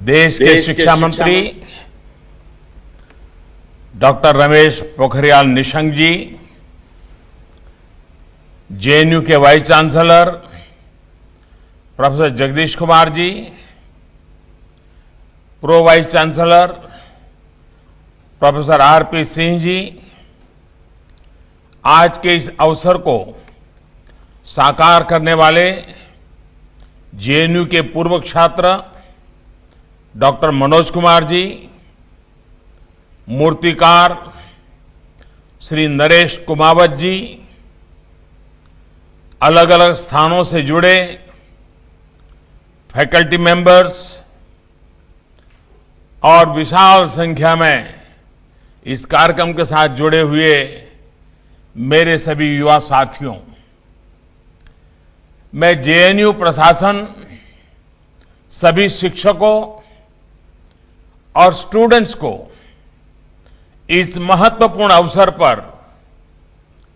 देश के शिक्षा मंत्री डॉक्टर रमेश पोखरियाल निशंक जी, जेएनयू के vice chancellor professor Jagdish Kumar ji, pro vice chancellor professor RP Singh ji, आज के इस अवसर को साकार करने वाले जेएनयू के पूर्व छात्र डॉक्टर मनोज कुमार जी, मूर्तिकार श्री नरेश कुमावत जी, अलग अलग स्थानों से जुड़े फैकल्टी मेंबर्स और विशाल संख्या में इस कार्यक्रम के साथ जुड़े हुए मेरे सभी युवा साथियों, मैं जेएनयू प्रशासन, सभी शिक्षकों और स्टूडेंट्स को इस महत्वपूर्ण अवसर पर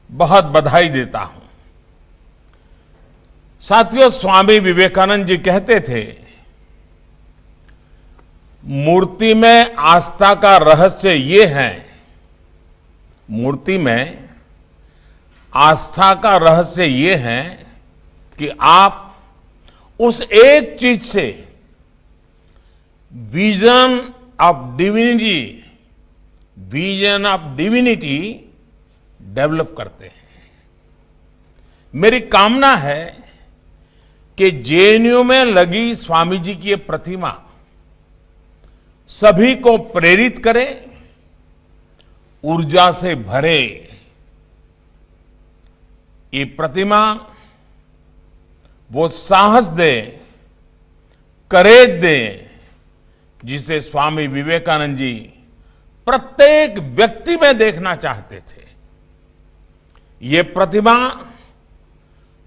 बहुत बधाई देता हूं। साथियों, स्वामी विवेकानंद जी कहते थे, मूर्ति में आस्था का रहस्य ये है, मूर्ति में आस्था का रहस्य ये है कि आप उस एक चीज से विजन ऑफ डिविनिटी डेवलप करते हैं। मेरी कामना है कि जेएनयू में लगी स्वामी जी की ये प्रतिमा सभी को प्रेरित करे, ऊर्जा से भरे। ये प्रतिमा वो साहस दे, करेज दे, जिसे स्वामी विवेकानंद जी प्रत्येक व्यक्ति में देखना चाहते थे। ये प्रतिमा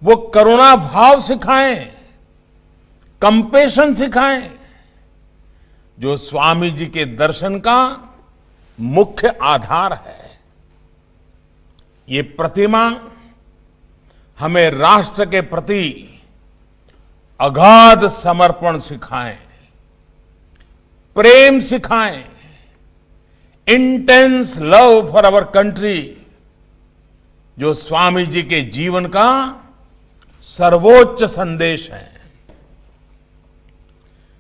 वो करुणा भाव सिखाएं, कंपैशन सिखाएं, जो स्वामी जी के दर्शन का मुख्य आधार है। ये प्रतिमा हमें राष्ट्र के प्रति अगाध समर्पण सिखाएं, प्रेम सिखाएं, intense love for our country, जो स्वामी जी के जीवन का सर्वोच्च संदेश है।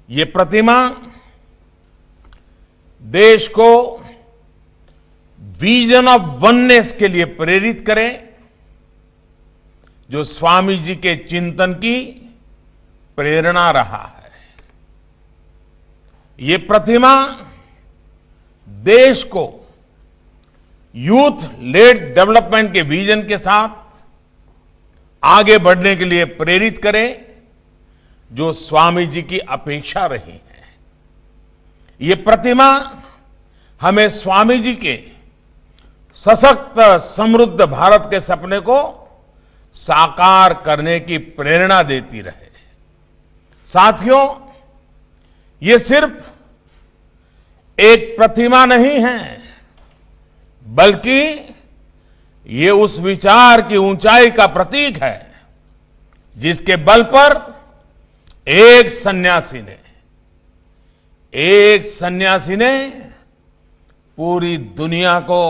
ये प्रतिमा देश को विजन ऑफ वननेस के लिए प्रेरित करे, जो स्वामी जी के चिंतन की प्रेरणा रहा है। ये प्रतिमा देश को यूथ लेड डेवलपमेंट के विजन के साथ आगे बढ़ने के लिए प्रेरित करे, जो स्वामी जी की अपेक्षा रही है। ये प्रतिमा हमें स्वामी जी के सशक्त समृद्ध भारत के सपने को साकार करने की प्रेरणा देती रहे। साथियों, ये सिर्फ एक प्रतिमा नहीं है, बल्कि ये उस विचार की ऊंचाई का प्रतीक है, जिसके बल पर एक सन्यासी ने पूरी दुनिया को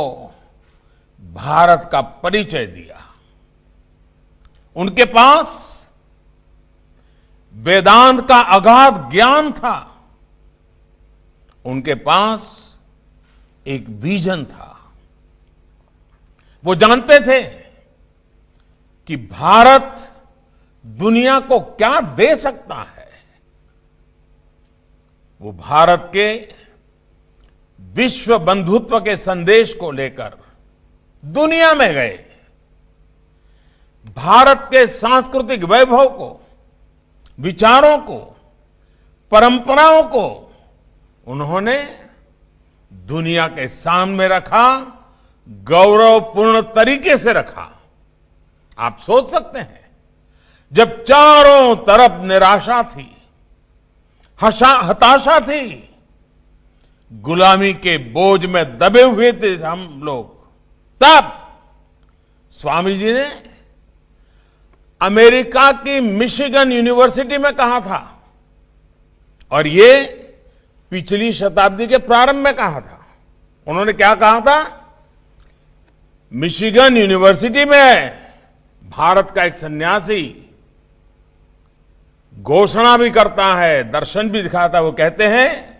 भारत का परिचय दिया। उनके पास वेदांत का अगाध ज्ञान था, उनके पास एक विजन था। वो जानते थे कि भारत दुनिया को क्या दे सकता है। वो भारत के विश्व बंधुत्व के संदेश को लेकर दुनिया में गए। भारत के सांस्कृतिक वैभव को, विचारों को, परंपराओं को उन्होंने दुनिया के सामने रखा, गौरवपूर्ण तरीके से रखा। आप सोच सकते हैं, जब चारों तरफ निराशा थी, हताशा थी, गुलामी के बोझ में दबे हुए थे हम लोग, तब स्वामी जी ने अमेरिका की मिशिगन यूनिवर्सिटी में कहा था, और ये पिछली शताब्दी के प्रारंभ में कहा था। उन्होंने क्या कहा था? मिशिगन यूनिवर्सिटी में भारत का एक सन्यासी घोषणा भी करता है, दर्शन भी दिखाता है। वो कहते हैं,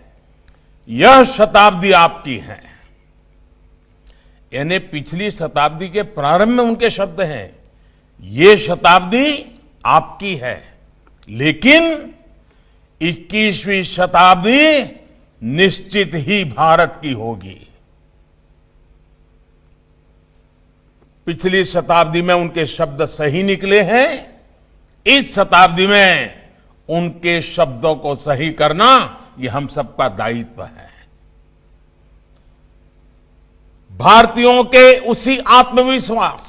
यह शताब्दी आपकी है। यानी पिछली शताब्दी के प्रारंभ में उनके शब्द हैं, ये शताब्दी आपकी है, लेकिन 21वीं शताब्दी निश्चित ही भारत की होगी। पिछली शताब्दी में उनके शब्द सही निकले हैं, इस शताब्दी में उनके शब्दों को सही करना ये हम सबका दायित्व है। भारतीयों के उसी आत्मविश्वास,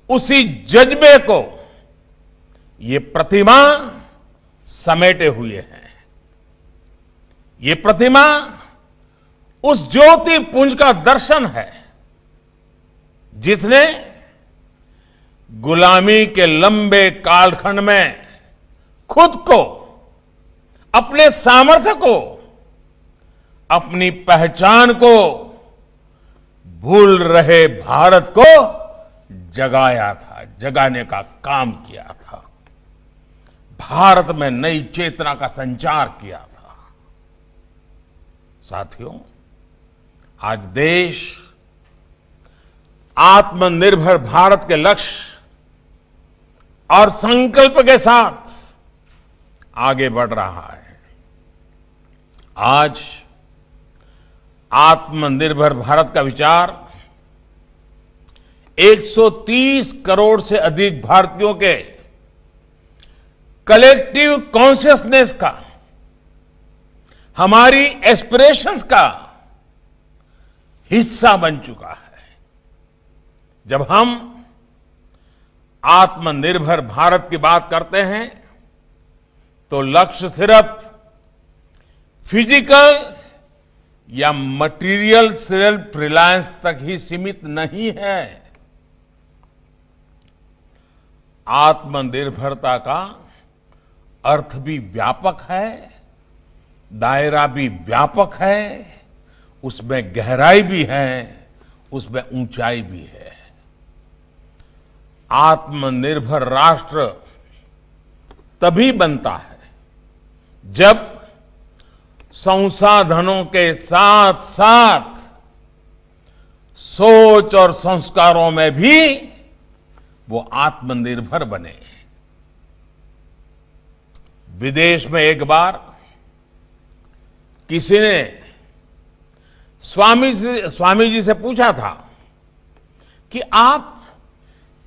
उसी जज्बे को ये प्रतिमा समेटे हुए है। ये प्रतिमा उस ज्योति पुंज का दर्शन है जिसने गुलामी के लंबे कालखंड में खुद को, अपने सामर्थ्य को, अपनी पहचान को भूल रहे भारत को जगाया था, जगाने का काम किया था। भारत में नई चेतना का संचार किया था। साथियों, आज देश आत्मनिर्भर भारत के लक्ष्य और संकल्प के साथ आगे बढ़ रहा है। आज आत्मनिर्भर भारत का विचार 130 करोड़ से अधिक भारतीयों के कलेक्टिव कॉन्शियसनेस का, हमारी एस्पिरेशंस का हिस्सा बन चुका है। जब हम आत्मनिर्भर भारत की बात करते हैं तो लक्ष्य सिर्फ फिजिकल या मटेरियल सेल्फ रिलायंस तक ही सीमित नहीं है। आत्मनिर्भरता का अर्थ भी व्यापक है, दायरा भी व्यापक है, उसमें गहराई भी है, उसमें ऊंचाई भी है। आत्मनिर्भर राष्ट्र तभी बनता है जब संसाधनों के साथ साथ सोच और संस्कारों में भी वो आत्मनिर्भर बने। विदेश में एक बार किसी ने स्वामी जी से पूछा था कि आप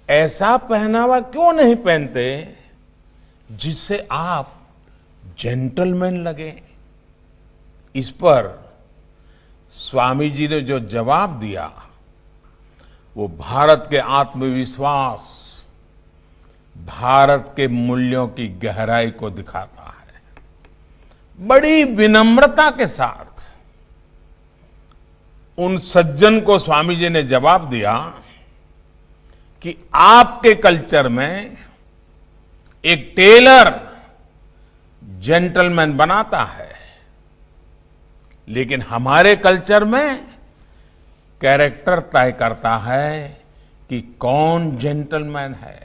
ऐसा पहनावा क्यों नहीं पहनते जिससे आप जेंटलमैन लगे। इस पर स्वामी जी ने जो जवाब दिया वो भारत के आत्मविश्वास, भारत के मूल्यों की गहराई को दिखाता है। बड़ी विनम्रता के साथ उन सज्जन को स्वामी जी ने जवाब दिया कि आपके कल्चर में एक टेलर जेंटलमैन बनाता है, लेकिन हमारे कल्चर में कैरेक्टर तय करता है कि कौन जेंटलमैन है।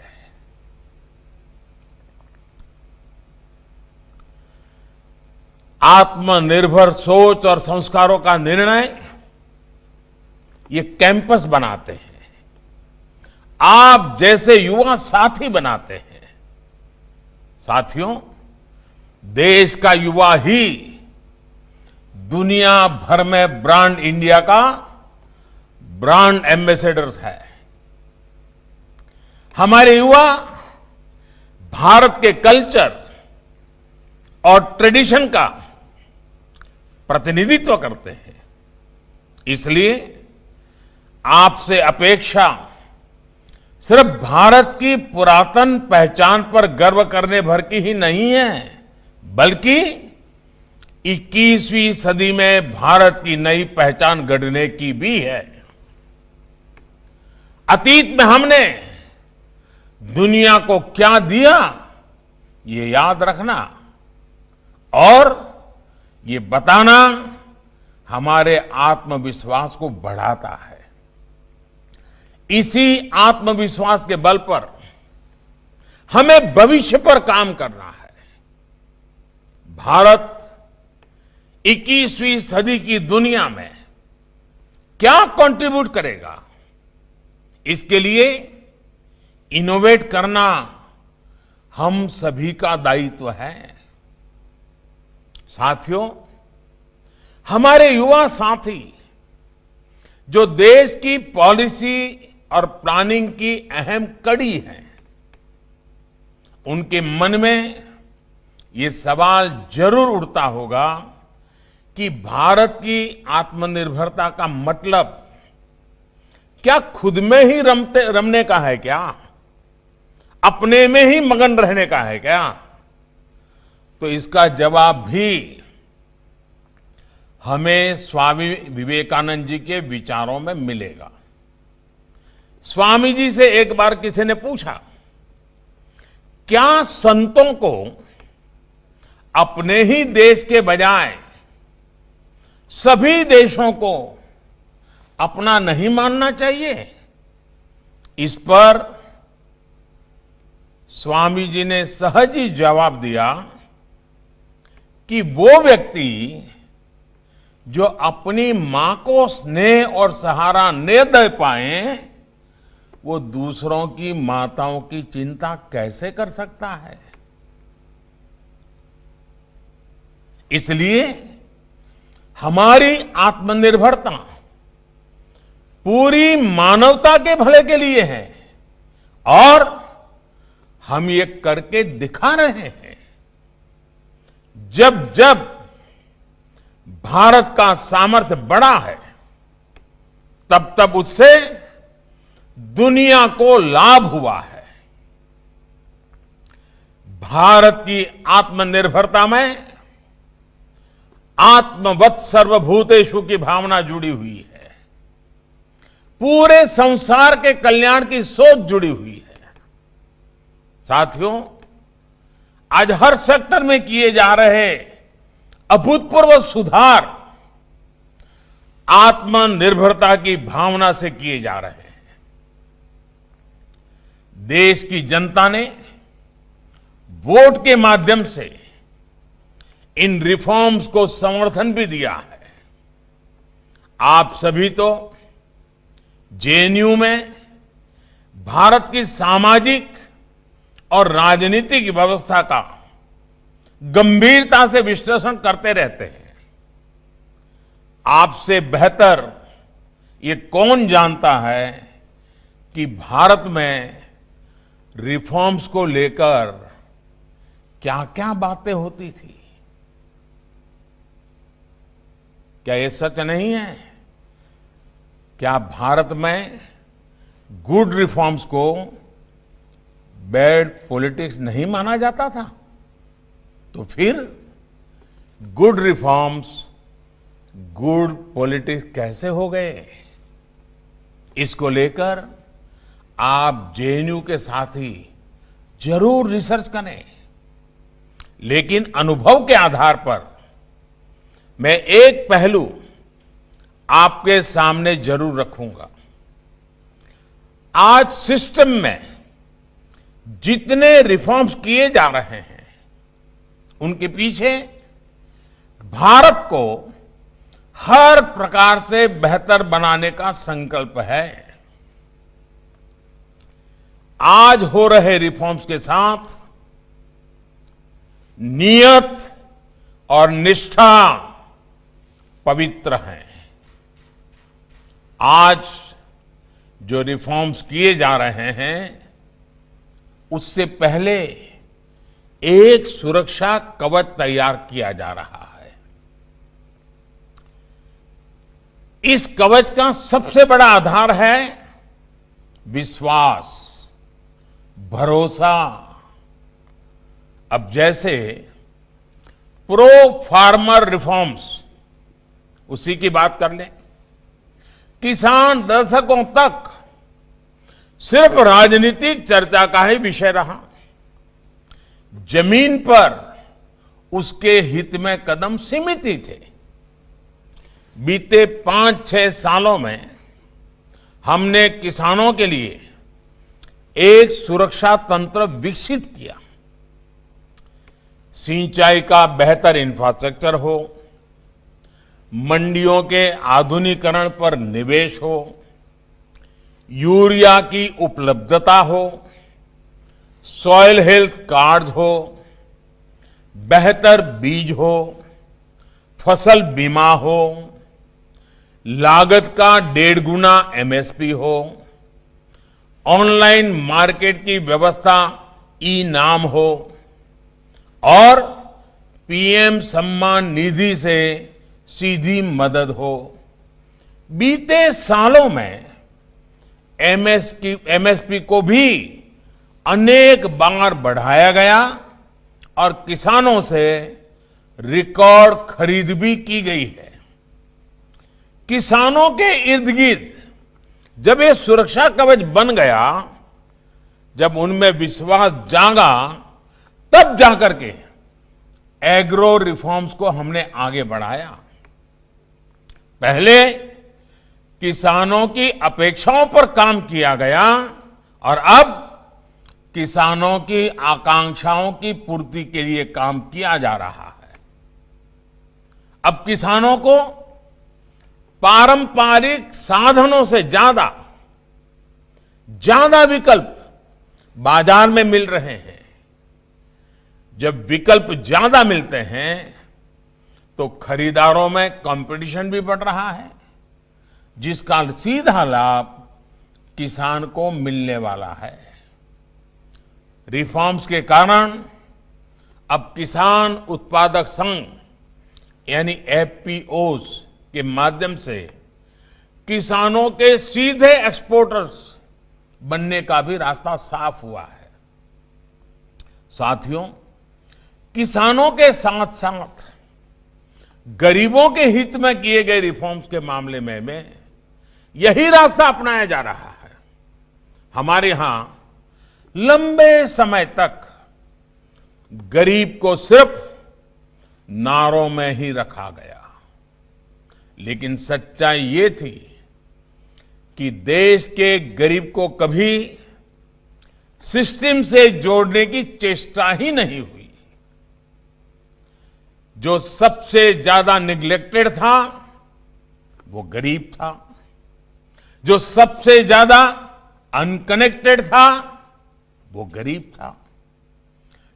आत्मनिर्भर सोच और संस्कारों का निर्णय ये कैंपस बनाते हैं, आप जैसे युवा साथी बनाते हैं। साथियों, देश का युवा ही दुनिया भर में ब्रांड इंडिया का ब्रांड एम्बेसडर्स है। हमारे युवा भारत के कल्चर और ट्रेडिशन का प्रतिनिधित्व करते हैं। इसलिए आपसे अपेक्षा सिर्फ भारत की पुरातन पहचान पर गर्व करने भर की ही नहीं है, बल्कि 21वीं सदी में भारत की नई पहचान गढ़ने की भी है। अतीत में हमने दुनिया को क्या दिया, ये याद रखना और ये बताना हमारे आत्मविश्वास को बढ़ाता है। इसी आत्मविश्वास के बल पर हमें भविष्य पर काम करना है। भारत 21वीं सदी की दुनिया में क्या कंट्रीब्यूट करेगा, इसके लिए इनोवेट करना हम सभी का दायित्व है। साथियों, हमारे युवा साथी जो देश की पॉलिसी और प्लानिंग की अहम कड़ी हैं, उनके मन में ये सवाल जरूर उठता होगा कि भारत की आत्मनिर्भरता का मतलब क्या खुद में ही रमने का है क्या? अपने में ही मगन रहने का है क्या? तो इसका जवाब भी हमें स्वामी विवेकानंद जी के विचारों में मिलेगा। स्वामी जी से एक बार किसी ने पूछा, क्या संतों को अपने ही देश के बजाय सभी देशों को अपना नहीं मानना चाहिए? इस पर स्वामी जी ने सहज ही जवाब दिया कि वो व्यक्ति जो अपनी मां को स्नेह और सहारा न दे पाए, वो दूसरों की माताओं की चिंता कैसे कर सकता है? इसलिए हमारी आत्मनिर्भरता पूरी मानवता के भले के लिए है और हम ये करके दिखा रहे हैं। जब जब भारत का सामर्थ्य बढ़ा है, तब तब उससे दुनिया को लाभ हुआ है। भारत की आत्मनिर्भरता में आत्मवत् सर्वभूतेषु की भावना जुड़ी हुई है। पूरे संसार के कल्याण की सोच जुड़ी हुई है। साथियों, आज हर सेक्टर में किए जा रहे अभूतपूर्व सुधार आत्मनिर्भरता की भावना से किए जा रहे हैं। देश की जनता ने वोट के माध्यम से इन रिफॉर्म्स को समर्थन भी दिया है। आप सभी तो जेएनयू में भारत की सामाजिक और राजनीतिक व्यवस्था का गंभीरता से विश्लेषण करते रहते हैं। आपसे बेहतर ये कौन जानता है कि भारत में रिफॉर्म्स को लेकर क्या क्या बातें होती थी? क्या ये सच नहीं है? क्या भारत में गुड रिफॉर्म्स को बैड पॉलिटिक्स नहीं माना जाता था? तो फिर गुड रिफॉर्म्स गुड पॉलिटिक्स कैसे हो गए? इसको लेकर आप जेएनयू के साथी जरूर रिसर्च करें, लेकिन अनुभव के आधार पर मैं एक पहलू आपके सामने जरूर रखूंगा। आज सिस्टम में जितने रिफॉर्म्स किए जा रहे हैं, उनके पीछे भारत को हर प्रकार से बेहतर बनाने का संकल्प है। आज हो रहे रिफॉर्म्स के साथ नियत और निष्ठा पवित्र हैं। आज जो रिफॉर्म्स किए जा रहे हैं, उससे पहले एक सुरक्षा कवच तैयार किया जा रहा है। इस कवच का सबसे बड़ा आधार है विश्वास, भरोसा। अब जैसे प्रो फार्मर रिफॉर्म्स, उसी की बात कर लें। किसान दशकों तक सिर्फ राजनीतिक चर्चा का ही विषय रहा। जमीन पर उसके हित में कदम सीमित ही थे। बीते 5-6 सालों में हमने किसानों के लिए एक सुरक्षा तंत्र विकसित किया। सिंचाई का बेहतर इंफ्रास्ट्रक्चर हो, मंडियों के आधुनिकीकरण पर निवेश हो, यूरिया की उपलब्धता हो, सॉइल हेल्थ कार्ड हो, बेहतर बीज हो, फसल बीमा हो, लागत का 1.5 गुना एमएसपी हो, ऑनलाइन मार्केट की व्यवस्था ई-नाम हो और पीएम सम्मान निधि से सीधी मदद हो। बीते सालों में एमएसपी को भी अनेक बार बढ़ाया गया और किसानों से रिकॉर्ड खरीद भी की गई है। किसानों के इर्द गिर्द जब ये सुरक्षा कवच बन गया, जब उनमें विश्वास जागा, तब जाकर के एग्रो रिफॉर्म्स को हमने आगे बढ़ाया। पहले किसानों की अपेक्षाओं पर काम किया गया और अब किसानों की आकांक्षाओं की पूर्ति के लिए काम किया जा रहा है। अब किसानों को पारंपरिक साधनों से ज्यादा विकल्प बाजार में मिल रहे हैं। जब विकल्प ज्यादा मिलते हैं तो खरीदारों में कंपटीशन भी बढ़ रहा है, जिसका सीधा लाभ किसान को मिलने वाला है। रिफॉर्म्स के कारण अब किसान उत्पादक संघ यानी एफपीओज के माध्यम से किसानों के सीधे एक्सपोर्टर्स बनने का भी रास्ता साफ हुआ है। साथियों, किसानों के साथ साथ गरीबों के हित में किए गए रिफॉर्म्स के मामले में यही रास्ता अपनाया जा रहा है। हमारे यहां लंबे समय तक गरीब को सिर्फ नारों में ही रखा गया, लेकिन सच्चाई ये थी कि देश के गरीब को कभी सिस्टम से जोड़ने की चेष्टा ही नहीं हुई। जो सबसे ज्यादा निग्लेक्टेड था वो गरीब था, जो सबसे ज्यादा अनकनेक्टेड था वो गरीब था,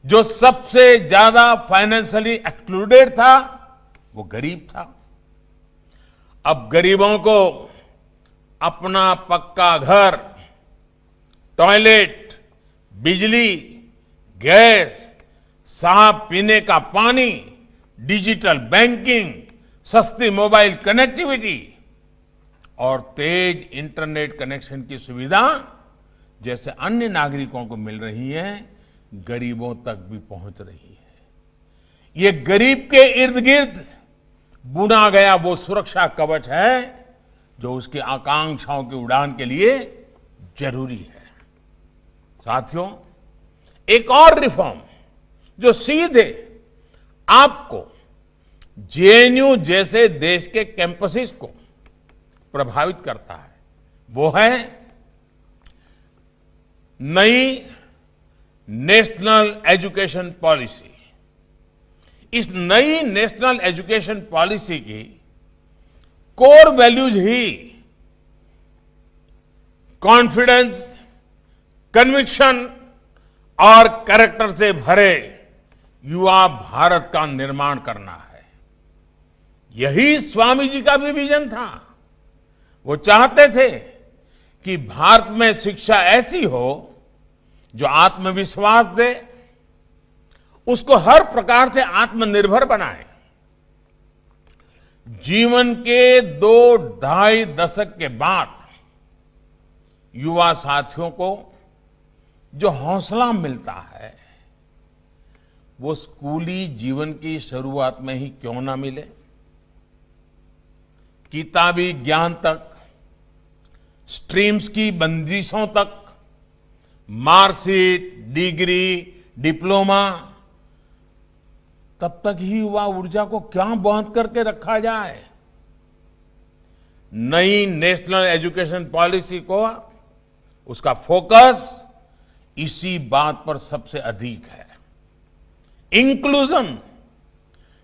जो सबसे ज्यादा फाइनेंशियली एक्सक्लूडेड था वो गरीब था। अब गरीबों को अपना पक्का घर, टॉयलेट, बिजली, गैस, साफ पीने का पानी, डिजिटल बैंकिंग, सस्ती मोबाइल कनेक्टिविटी और तेज इंटरनेट कनेक्शन की सुविधा जैसे अन्य नागरिकों को मिल रही है, गरीबों तक भी पहुंच रही है। ये गरीब के इर्द गिर्द बुना गया वो सुरक्षा कवच है जो उसकी आकांक्षाओं की उड़ान के लिए जरूरी है। साथियों, एक और रिफॉर्म जो सीधे आपको जेएनयू जैसे देश के कैंपसेस को प्रभावित करता है, वो है नई नेशनल एजुकेशन पॉलिसी। इस नई नेशनल एजुकेशन पॉलिसी की कोर वैल्यूज ही कॉन्फिडेंस, कन्विक्शन और कैरेक्टर से भरे युवा भारत का निर्माण करना है। यही स्वामी जी का भी विजन था। वो चाहते थे कि भारत में शिक्षा ऐसी हो जो आत्मविश्वास दे, उसको हर प्रकार से आत्मनिर्भर बनाए। जीवन के 2-2.5 दशक के बाद युवा साथियों को जो हौसला मिलता है वो स्कूली जीवन की शुरुआत में ही क्यों ना मिले। किताबी ज्ञान तक, स्ट्रीम्स की बंदिशों तक, मार्कशीट, डिग्री, डिप्लोमा तब तक ही युवा ऊर्जा को क्या बांध करके रखा जाए। नई नेशनल एजुकेशन पॉलिसी को उसका फोकस इसी बात पर सबसे अधिक है। इंक्लूजन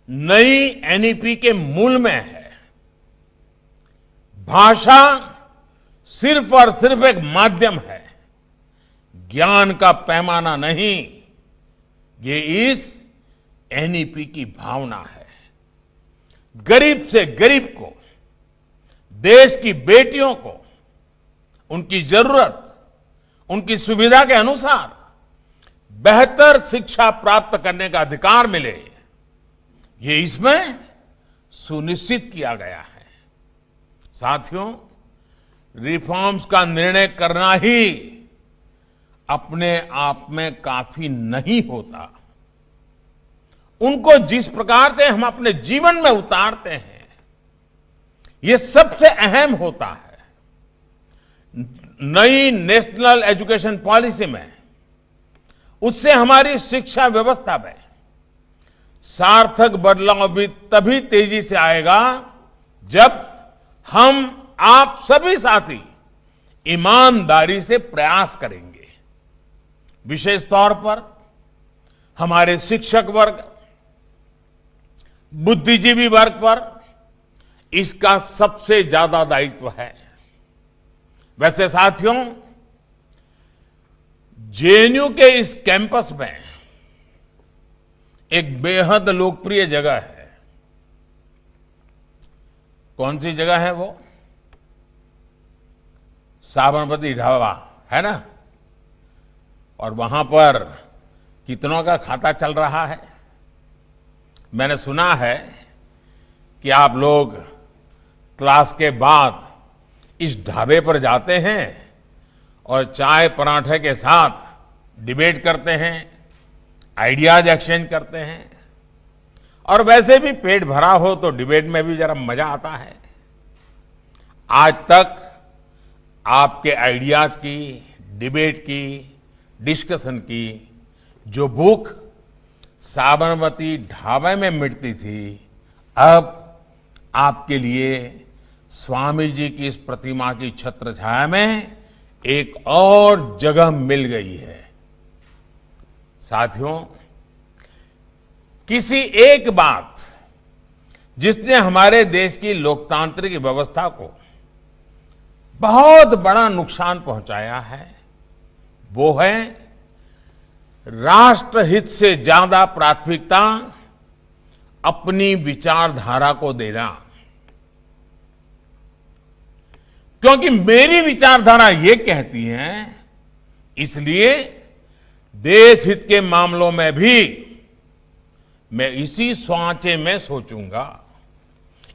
नई एनईपी के मूल में है। भाषा सिर्फ और सिर्फ एक माध्यम है, ज्ञान का पैमाना नहीं। ये इस एनईपी की भावना है। गरीब से गरीब को, देश की बेटियों को उनकी जरूरत, उनकी सुविधा के अनुसार बेहतर शिक्षा प्राप्त करने का अधिकार मिले, ये इसमें सुनिश्चित किया गया है। साथियों, रिफॉर्म्स का निर्णय करना ही अपने आप में काफी नहीं होता। उनको जिस प्रकार से हम अपने जीवन में उतारते हैं, ये सबसे अहम होता है। नई नेशनल एजुकेशन पॉलिसी में उससे हमारी शिक्षा व्यवस्था में सार्थक बदलाव भी तभी तेजी से आएगा जब हम आप सभी साथी ईमानदारी से प्रयास करेंगे। विशेष तौर पर हमारे शिक्षक वर्ग, बुद्धिजीवी वर्ग पर इसका सबसे ज्यादा दायित्व है। वैसे साथियों, जेएनयू के इस कैंपस में एक बेहद लोकप्रिय जगह है। कौन सी जगह है वो? साबरमती ढाबा, है ना? और वहां पर कितनों का खाता चल रहा है? मैंने सुना है कि आप लोग क्लास के बाद इस ढाबे पर जाते हैं और चाय पराठे के साथ डिबेट करते हैं, आइडियाज एक्सचेंज करते हैं। और वैसे भी पेट भरा हो तो डिबेट में भी जरा मजा आता है। आज तक आपके आइडियाज की, डिबेट की, डिस्कशन की जो भूख साबरमती ढाबे में मिटती थी, अब आपके लिए स्वामी जी की इस प्रतिमा की छत्र छाया में एक और जगह मिल गई है। साथियों, किसी एक बात जिसने हमारे देश की लोकतांत्रिक व्यवस्था को बहुत बड़ा नुकसान पहुंचाया है, वो है राष्ट्रहित से ज्यादा प्राथमिकता अपनी विचारधारा को देना। क्योंकि मेरी विचारधारा ये कहती है, इसलिए देश हित के मामलों में भी मैं इसी सांचे में सोचूंगा,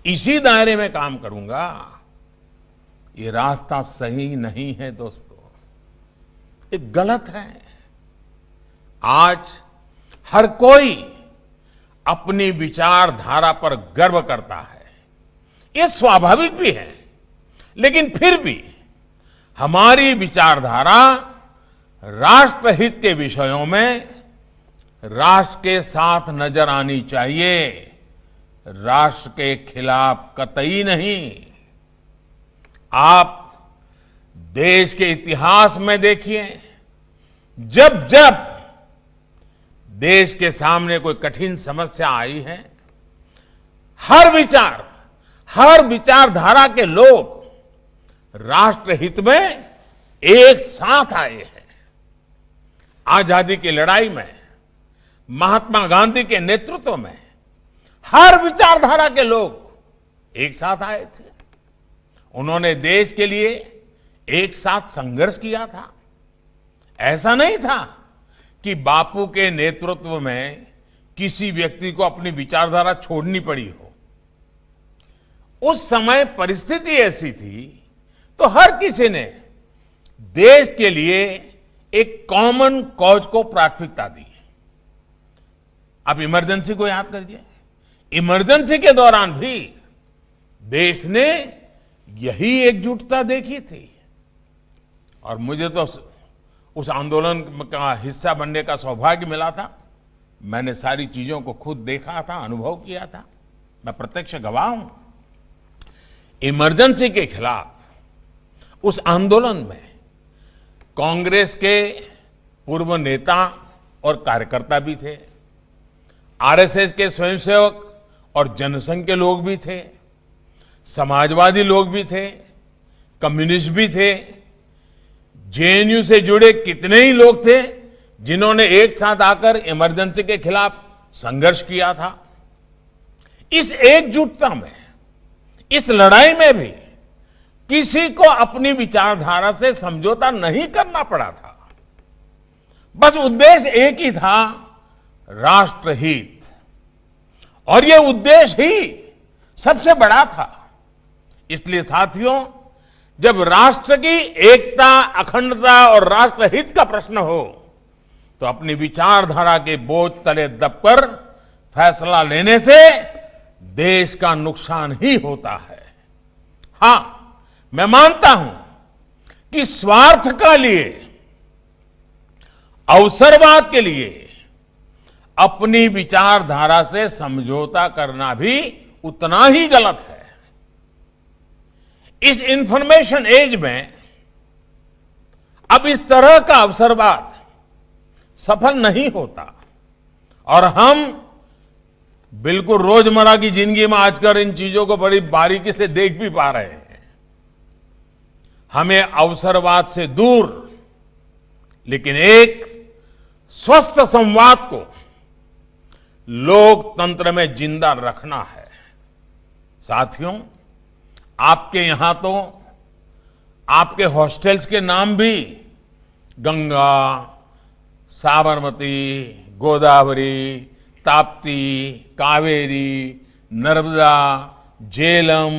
इसी दायरे में काम करूंगा। ये रास्ता सही नहीं है दोस्तों, ये गलत है। आज हर कोई अपनी विचारधारा पर गर्व करता है, ये स्वाभाविक भी है। लेकिन फिर भी हमारी विचारधारा राष्ट्रहित के विषयों में राष्ट्र के साथ नजर आनी चाहिए, राष्ट्र के खिलाफ कतई नहीं। आप देश के इतिहास में देखिए, जब जब देश के सामने कोई कठिन समस्या आई है, हर विचारधारा के लोग राष्ट्रहित में एक साथ आए हैं। आजादी की लड़ाई में महात्मा गांधी के नेतृत्व में हर विचारधारा के लोग एक साथ आए थे। उन्होंने देश के लिए एक साथ संघर्ष किया था। ऐसा नहीं था कि बापू के नेतृत्व में किसी व्यक्ति को अपनी विचारधारा छोड़नी पड़ी हो। उस समय परिस्थिति ऐसी थी तो हर किसी ने देश के लिए एक कॉमन कॉज को प्राथमिकता दी। अब इमरजेंसी को याद करिए, इमरजेंसी के दौरान भी देश ने यही एकजुटता देखी थी। और मुझे तो उस आंदोलन का हिस्सा बनने का सौभाग्य मिला था। मैंने सारी चीजों को खुद देखा था, अनुभव किया था, मैं प्रत्यक्ष गवाह हूं। इमरजेंसी के खिलाफ उस आंदोलन में कांग्रेस के पूर्व नेता और कार्यकर्ता भी थे, आरएसएस के स्वयंसेवक और जनसंघ के लोग भी थे, समाजवादी लोग भी थे, कम्युनिस्ट भी थे, जेएनयू से जुड़े कितने ही लोग थे जिन्होंने एक साथ आकर इमरजेंसी के खिलाफ संघर्ष किया था। इस एकजुटता में, इस लड़ाई में भी किसी को अपनी विचारधारा से समझौता नहीं करना पड़ा था। बस उद्देश्य एक ही था, राष्ट्रहित, और यह उद्देश्य ही सबसे बड़ा था। इसलिए साथियों, जब राष्ट्र की एकता, अखंडता और राष्ट्रहित का प्रश्न हो तो अपनी विचारधारा के बोझ तले दबकर फैसला लेने से देश का नुकसान ही होता है। हां, मैं मानता हूं कि स्वार्थ के लिए, अवसरवाद के लिए अपनी विचारधारा से समझौता करना भी उतना ही गलत है। इस इंफॉर्मेशन एज में अब इस तरह का अवसरवाद सफल नहीं होता, और हम बिल्कुल रोजमर्रा की जिंदगी में आजकल इन चीजों को बड़ी बारीकी से देख भी पा रहे हैं। हमें अवसरवाद से दूर, लेकिन एक स्वस्थ संवाद को लोकतंत्र में जिंदा रखना है। साथियों, आपके यहां तो आपके हॉस्टल्स के नाम भी गंगा, साबरमती, गोदावरी, ताप्ती, कावेरी, नर्मदा, झेलम,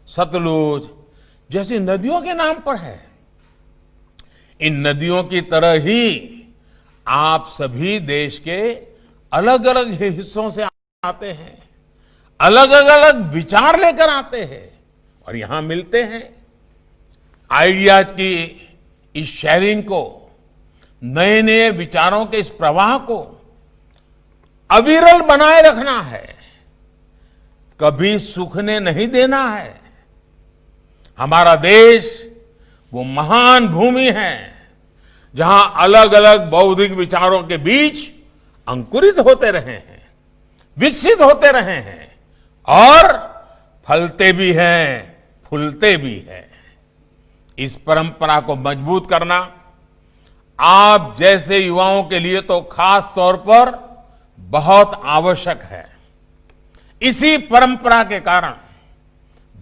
सतलुज जैसी नदियों के नाम पर है। इन नदियों की तरह ही आप सभी देश के अलग अलग हिस्सों से आते हैं, अलग अलग विचार लेकर आते हैं और यहां मिलते हैं। आइडियाज की इस शेयरिंग को, नए नए विचारों के इस प्रवाह को अविरल बनाए रखना है, कभी सूखने नहीं देना है। हमारा देश वो महान भूमि है जहां अलग अलग बौद्धिक विचारों के बीच अंकुरित होते रहे हैं, विकसित होते रहे हैं और फलते भी हैं, फूलते भी हैं। इस परंपरा को मजबूत करना आप जैसे युवाओं के लिए तो खास तौर पर बहुत आवश्यक है। इसी परंपरा के कारण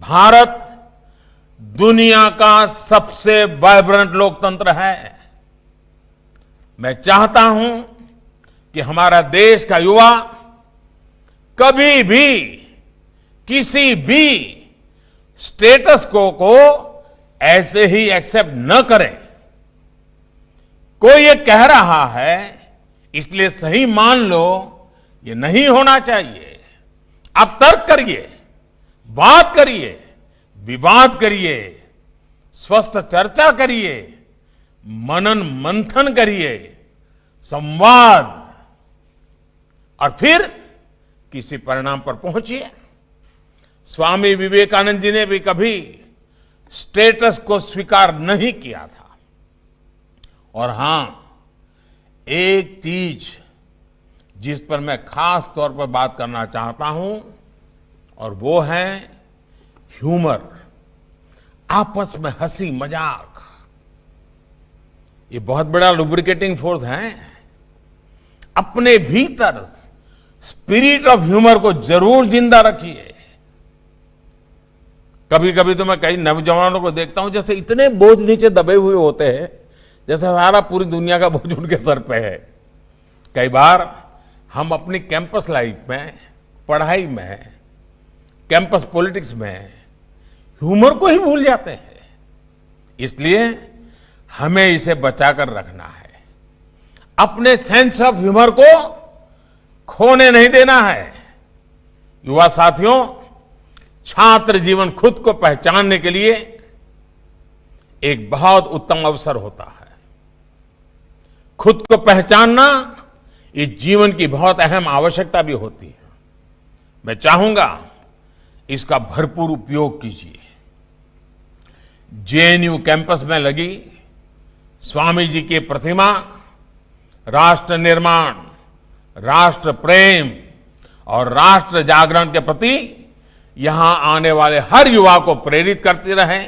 भारत दुनिया का सबसे वाइब्रेंट लोकतंत्र है। मैं चाहता हूं कि हमारा देश का युवा कभी भी किसी भी स्टेटस को ऐसे ही एक्सेप्ट न करें। कोई ये कह रहा है इसलिए सही मान लो, ये नहीं होना चाहिए। आप तर्क करिए, बात करिए, विवाद करिए, स्वस्थ चर्चा करिए, मनन मंथन करिए, संवाद, और फिर किसी परिणाम पर पहुंचिए। स्वामी विवेकानंद जी ने भी कभी स्टेटस को स्वीकार नहीं किया था। और हां, एक चीज जिस पर मैं खास तौर पर बात करना चाहता हूं, और वो है ह्यूमर, आपस में हंसी मजाक। ये बहुत बड़ा लुब्रिकेटिंग फोर्स है। अपने भीतर स्पिरिट ऑफ ह्यूमर को जरूर जिंदा रखिए। कभी कभी तो मैं कई नौजवानों को देखता हूं जैसे इतने बोझ नीचे दबे हुए होते हैं, जैसे सारा पूरी दुनिया का बोझ उनके सर पे है। कई बार हम अपनी कैंपस लाइफ में, पढ़ाई में, कैंपस पॉलिटिक्स में ह्यूमर को ही भूल जाते हैं। इसलिए हमें इसे बचाकर रखना है। अपने सेंस ऑफ ह्यूमर को खोने नहीं देना है। युवा साथियों, छात्र जीवन खुद को पहचानने के लिए एक बहुत उत्तम अवसर होता है। खुद को पहचानना ये जीवन की बहुत अहम आवश्यकता भी होती है। मैं चाहूंगा इसका भरपूर उपयोग कीजिए। जेएनयू कैंपस में लगी स्वामी जी की प्रतिमा राष्ट्र निर्माण, राष्ट्र प्रेम और राष्ट्र जागरण के प्रति यहां आने वाले हर युवा को प्रेरित करती रहे।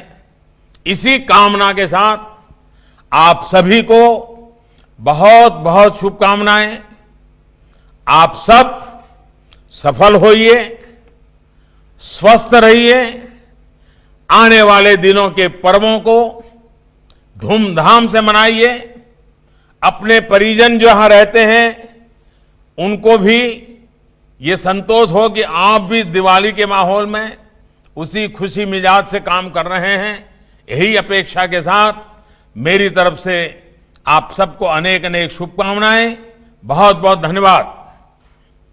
इसी कामना के साथ आप सभी को बहुत बहुत शुभकामनाएं। आप सब सफल होइए, स्वस्थ रहिए, आने वाले दिनों के पर्वों को धूमधाम से मनाइए। अपने परिजन जो यहां रहते हैं उनको भी ये संतोष हो कि आप भी दिवाली के माहौल में उसी खुशी मिजाज से काम कर रहे हैं। यही अपेक्षा के साथ मेरी तरफ से आप सबको अनेक अनेक शुभकामनाएं। बहुत बहुत धन्यवाद।